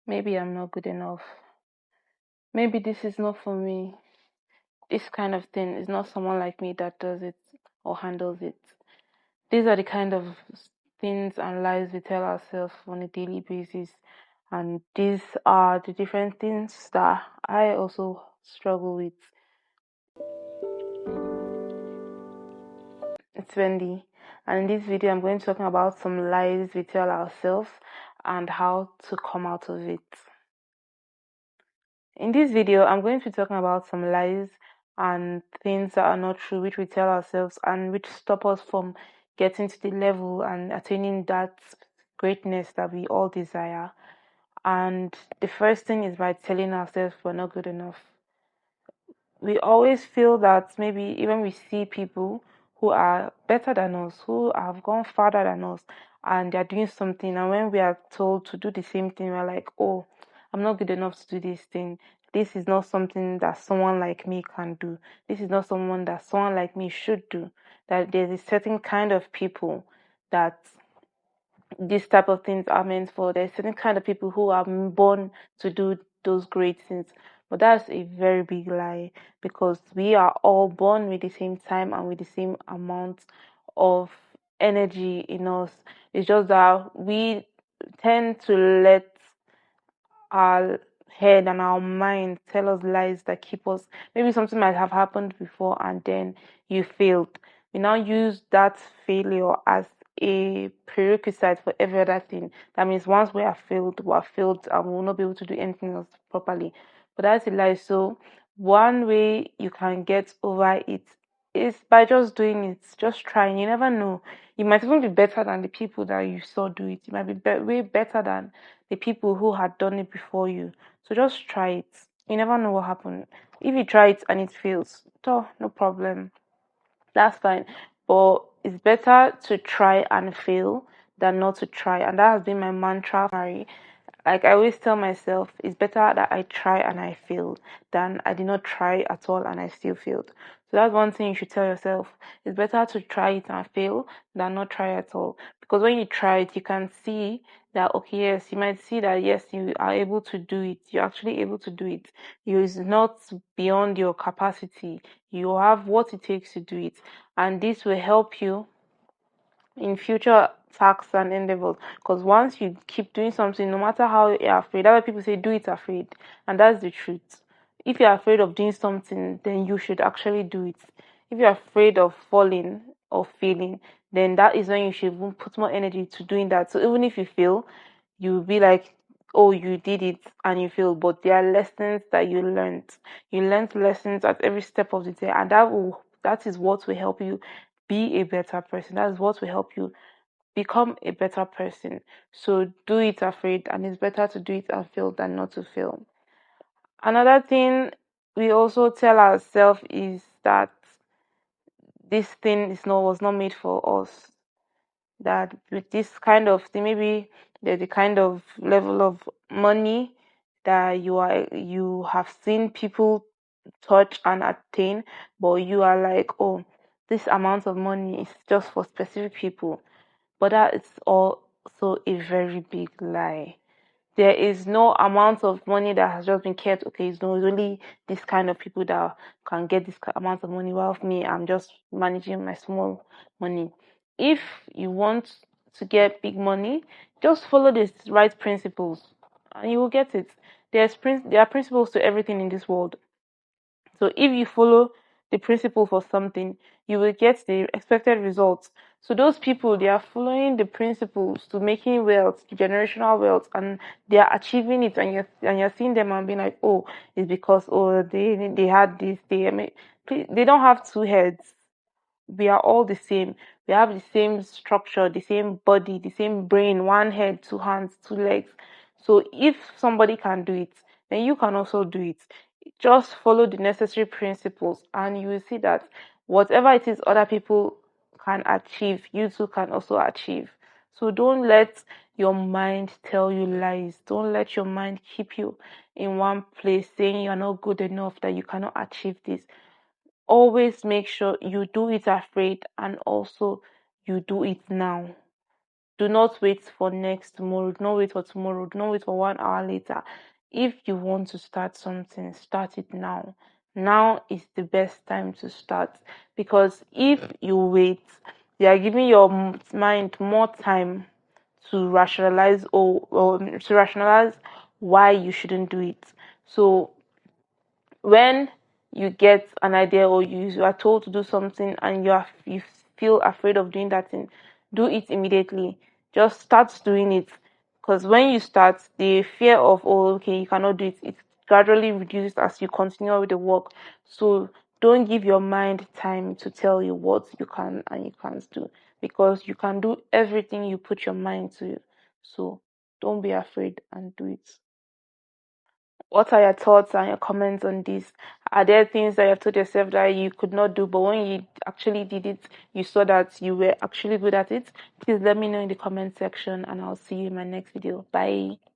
Maybe I'm not good enough. Maybe this is not for me. This kind of thing is not someone like me that does it or handles it. These are the kind of things and lies we tell ourselves on a daily basis. And these are the different things that I also struggle with. It's Wendy, and in this video, I'm going to talk about some lies we tell ourselves and how to come out of it. In this video, I'm going to be talking about some lies and things that are not true, which we tell ourselves and which stop us from getting to the level and attaining that greatness that we all desire. And the first thing is by telling ourselves we're not good enough. We always feel that maybe even we see people who are better than us, who have gone farther than us, and they're doing something, and when we are told to do the same thing, we're like, oh, I'm not good enough to do this thing. This is not something that someone like me can do. This is not someone that someone like me should do. That there's a certain kind of people that these type of things are meant for. There's certain kind of people who are born to do those great things. But that's a very big lie, because we are all born with the same time and with the same amount of energy in us. It's just that we tend to let our head and our mind tell us lies that keep us. Maybe something might have happened before and then you failed. We now use that failure as a prerequisite for every other thing. That means once we are failed and we will not be able to do anything else properly. But that's a lie. So one way you can get over it is by just doing it, just trying. You never know. You might even be better than the people that you saw do it. You might be way better than the people who had done it before you. So just try it. You never know what happened. If you try it and it fails, no problem. That's fine. But it's better to try and fail than not to try. And that has been my mantra. Like I always tell myself, it's better that I try and I fail than I did not try at all and I still failed. So that's one thing you should tell yourself. It's better to try it and fail than not try at all. Because when you try it, you can see that, okay, yes, you might see that, yes, you are able to do it. You're actually able to do it. It's not beyond your capacity. You have what it takes to do it. And this will help you in future tasks and endeavors. Because once you keep doing something, no matter how you're afraid, other people say do it afraid, and that's the truth. If you're afraid of doing something, then you should actually do it. If you're afraid of falling or failing, then that is when you should even put more energy to doing that. So even if you fail, you'll be like, oh, you did it and you failed, but there are lessons that you learned. You learned lessons at every step of the day, and that is what will help you be a better person. That is what will help you become a better person. So do it afraid, and it's better to do it and fail than not to fail. Another thing we also tell ourselves is that this thing is not was not made for us. That with this kind of thing, maybe there's a kind of level of money that you have seen people touch and attain, but you are like, oh, this amount of money is just for specific people. But that is also a very big lie. There is no amount of money that has just been kept. Okay, it's not really this kind of people that can get this amount of money. While me, I'm just managing my small money. If you want to get big money, just follow the right principles, and you will get it. There are principles to everything in this world. So if you follow the principle for something, you will get the expected results. So those people, they are following the principles to making wealth, generational wealth, and they are achieving it, and you're seeing them and being like, oh, it's because they had this. They don't have two heads. We are all the same. We have the same structure, the same body, the same brain, one head, two hands, two legs. So if somebody can do it, then you can also do it. Just follow the necessary principles, and you will see that whatever it is other people can achieve, you too can also achieve. So don't let your mind tell you lies. Don't let your mind keep you in one place saying you're not good enough, that you cannot achieve this. Always make sure you do it afraid, and also you do it now. Do not wait for next tomorrow. Do not wait for tomorrow. Do not wait for 1 hour later. If you want to start something, start it now. Now is the best time to start, because if you wait, you are giving your mind more time to rationalize, or to rationalize why you shouldn't do it. So when you get an idea, or you are told to do something and you feel afraid of doing that thing, do it immediately. Just start doing it, because when you start, the fear of, oh, okay, you cannot do it, it gradually reduces as you continue with the work. So don't give your mind time to tell you what you can and you can't do, because you can do everything you put your mind to. So don't be afraid and do it. What are your thoughts and your comments on this? Are there things that you have told yourself that you could not do, but when you actually did it, you saw that you were actually good at it? Please let me know in the comment section, and I'll see you in my next video. Bye.